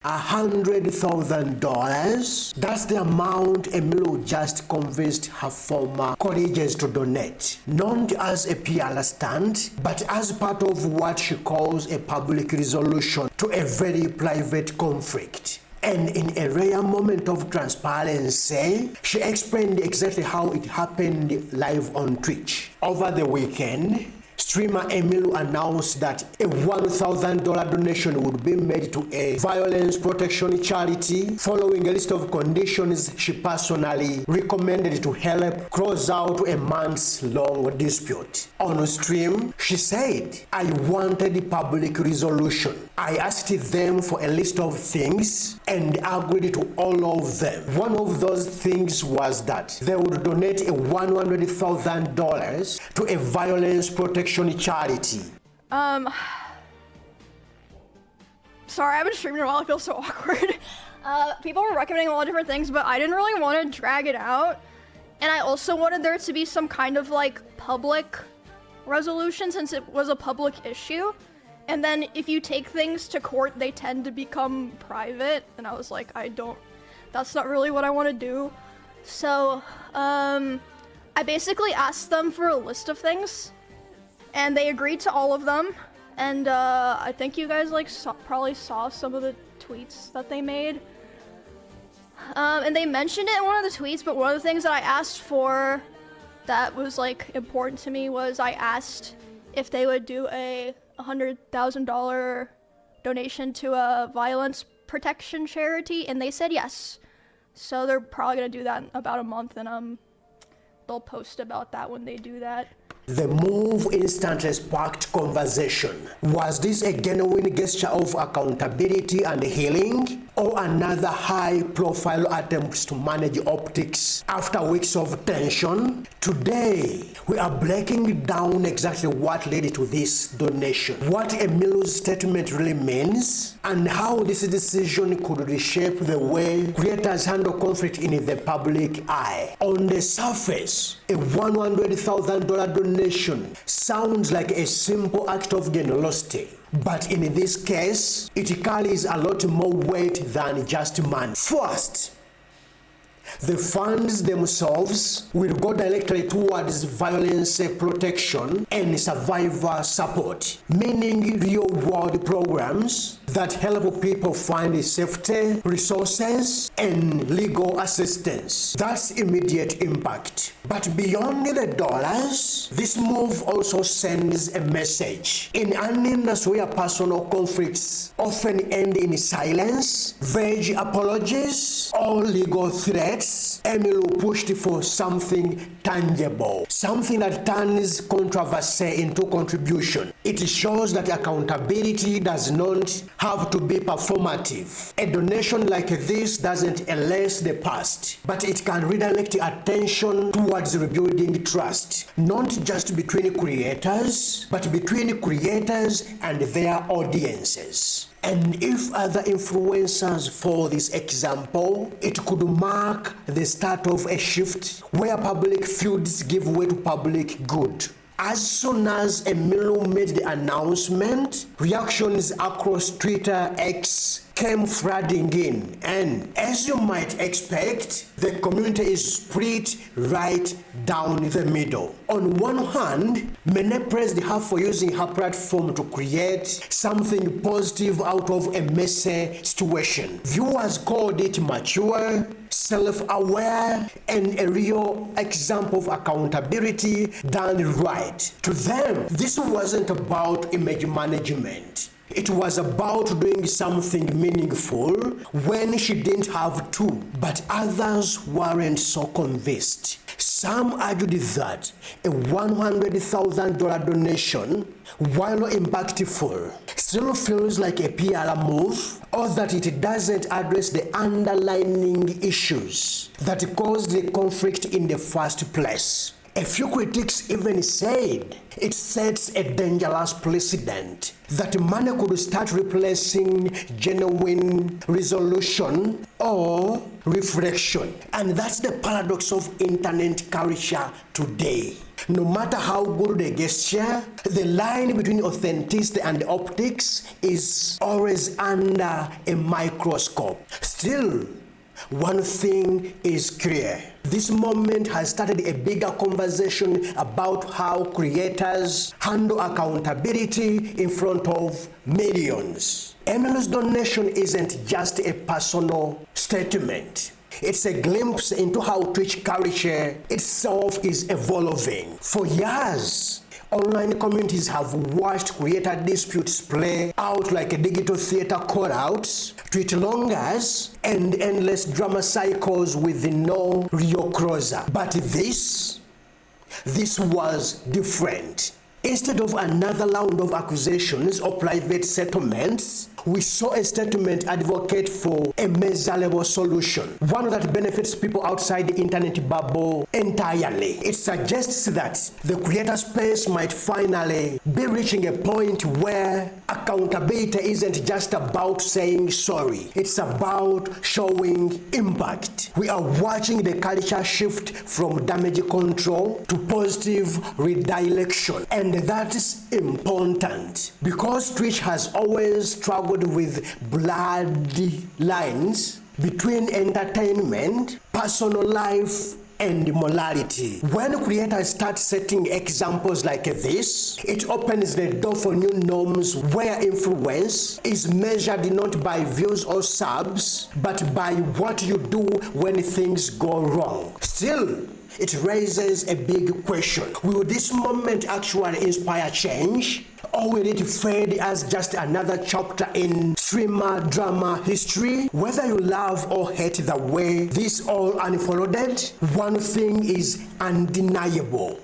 $100,000. That's the amount Emiru just convinced her former colleagues to donate, not as a PR stunt, but as part of what she calls a public resolution to a very private conflict. And in a rare moment of transparency, she explained exactly how it happened live on Twitch. Over the weekend, streamer Emiru announced that a $1,000 donation would be made to a violence protection charity following a list of conditions she personally recommended to help close out a months-long dispute. On stream, she said, "I wanted a public resolution. I asked them for a list of things and agreed to all of them. One of those things was that they would donate a $100,000 to a violence protection charity." Sorry, I haven't streamed in a while, I feel so awkward. People were recommending a lot of different things, but I didn't really want to drag it out. And I also wanted there to be some kind of like public resolution since it was a public issue. And then if you take things to court, they tend to become private. And I was like, that's not really what I want to do. So, I basically asked them for a list of things. And they agreed to all of them, and I think you guys probably saw some of the tweets that they made. And they mentioned it in one of the tweets, but one of the things that I asked for that was like important to me was I asked if they would do a $100,000 donation to a violence protection charity, and they said yes. So they're probably gonna do that in about a month, and they'll post about that when they do that. The move instantly sparked conversation. Was this a genuine gesture of accountability and healing, or another high-profile attempt to manage optics after weeks of tension? Today, we are breaking down exactly what led to this donation, what Emiru's statement really means, and how this decision could reshape the way creators handle conflict in the public eye. On the surface, a $100,000 donation sounds like a simple act of generosity, but in this case, it carries a lot more weight than just money. First, the funds themselves will go directly towards violence protection and survivor support, meaning real-world programs that help people find safety, resources, and legal assistance. That's immediate impact. But beyond the dollars, this move also sends a message. In an industry where personal conflicts often end in silence, vague apologies, or legal threats, Emiru pushed for something tangible, something that turns controversy into contribution. It shows that accountability does not have to be performative. A donation like this doesn't erase the past, but it can redirect attention towards rebuilding trust, not just between creators, but between creators and their audiences. And if other influencers follow this example, it could mark the start of a shift where public feuds give way to public good. As soon as Emiru made the announcement, reactions across Twitter X came flooding in, and as you might expect, the community is split right down the middle. On one hand, many praised her for using her platform to create something positive out of a messy situation. Viewers called it mature, self-aware, and a real example of accountability done right. To them, this wasn't about image management. It was about doing something meaningful when she didn't have to, but others weren't so convinced. Some argued that a $100,000 donation, while impactful, still feels like a PR move, or that it doesn't address the underlying issues that caused the conflict in the first place. A few critics even said it sets a dangerous precedent that money could start replacing genuine resolution or reflection. And that's the paradox of internet culture today. No matter how good the gesture, the line between authenticity and optics is always under a microscope. Still, one thing is clear. This moment has started a bigger conversation about how creators handle accountability in front of millions. Emiru's donation isn't just a personal statement. It's a glimpse into how Twitch culture itself is evolving. For years, online communities have watched creator disputes play out like a digital theater call-outs, tweet longers, and endless drama cycles with no real closure. But this was different. Instead of another round of accusations or private settlements, we saw a statement advocate for a measurable solution, one that benefits people outside the internet bubble entirely. It suggests that the creator space might finally be reaching a point where accountability isn't just about saying sorry, it's about showing impact. We are watching the culture shift from damage control to positive redirection, and that is important because Twitch has always struggled with blurred lines between entertainment, personal life, and morality. When creators start setting examples like this, it opens the door for new norms where influence is measured not by views or subs, but by what you do when things go wrong. Still, it raises a big question. Will this moment actually inspire change? Or will it fade as just another chapter in streamer drama history? Whether you love or hate the way this all unfolded, one thing is undeniable.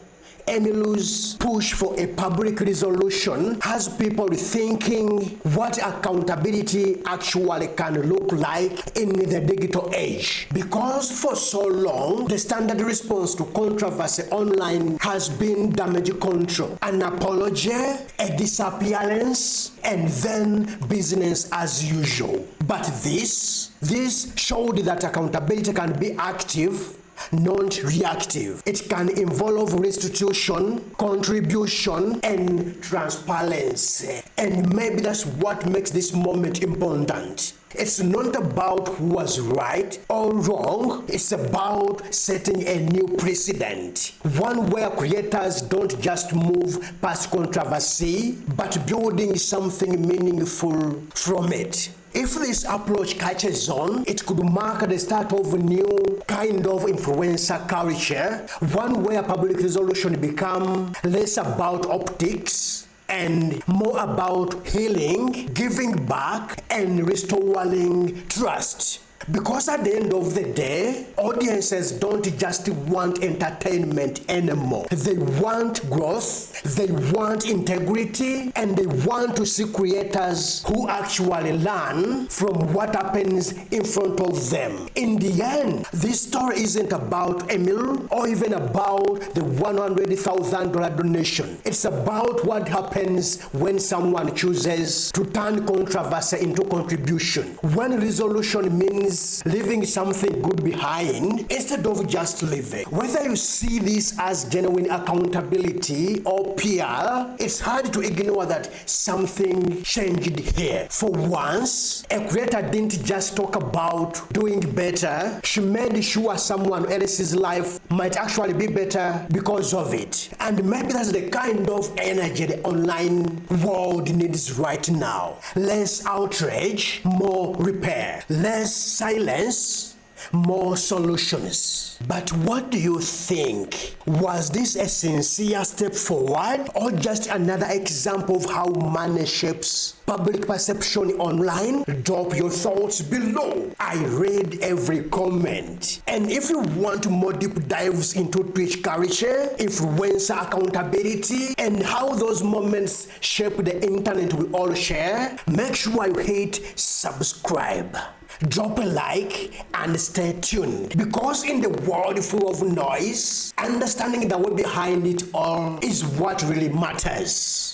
Emiru's push for a public resolution has people thinking what accountability actually can look like in the digital age. Because for so long, the standard response to controversy online has been damage control, an apology, a disappearance, and then business as usual. But this showed that accountability can be active, not reactive. It can involve restitution, contribution, and transparency. And maybe that's what makes this moment important. It's not about who was right or wrong, it's about setting a new precedent. One where creators don't just move past controversy, but building something meaningful from it. If this approach catches on, it could mark the start of a new kind of influencer culture, one where public resolution becomes less about optics and more about healing, giving back, and restoring trust. Because at the end of the day, audiences don't just want entertainment anymore. They want growth, they want integrity, and they want to see creators who actually learn from what happens in front of them. In the end, this story isn't about Emiru or even about the $100,000 donation. It's about what happens when someone chooses to turn controversy into contribution. When resolution means leaving something good behind instead of just living. Whether you see this as genuine accountability or PR, it's hard to ignore that something changed here. For once, a creator didn't just talk about doing better, she made sure someone else's life might actually be better because of it. And maybe that's the kind of energy the online world needs right now. Less outrage, more repair. Less silence, more solutions. But what do you think? Was this a sincere step forward or just another example of how money shapes public perception online? Drop your thoughts below. I read every comment. And if you want more deep dives into Twitch culture, influencer accountability, and how those moments shape the internet we all share, make sure you hit subscribe. Drop a like and stay tuned, because in the world full of noise, understanding the way behind it all is what really matters.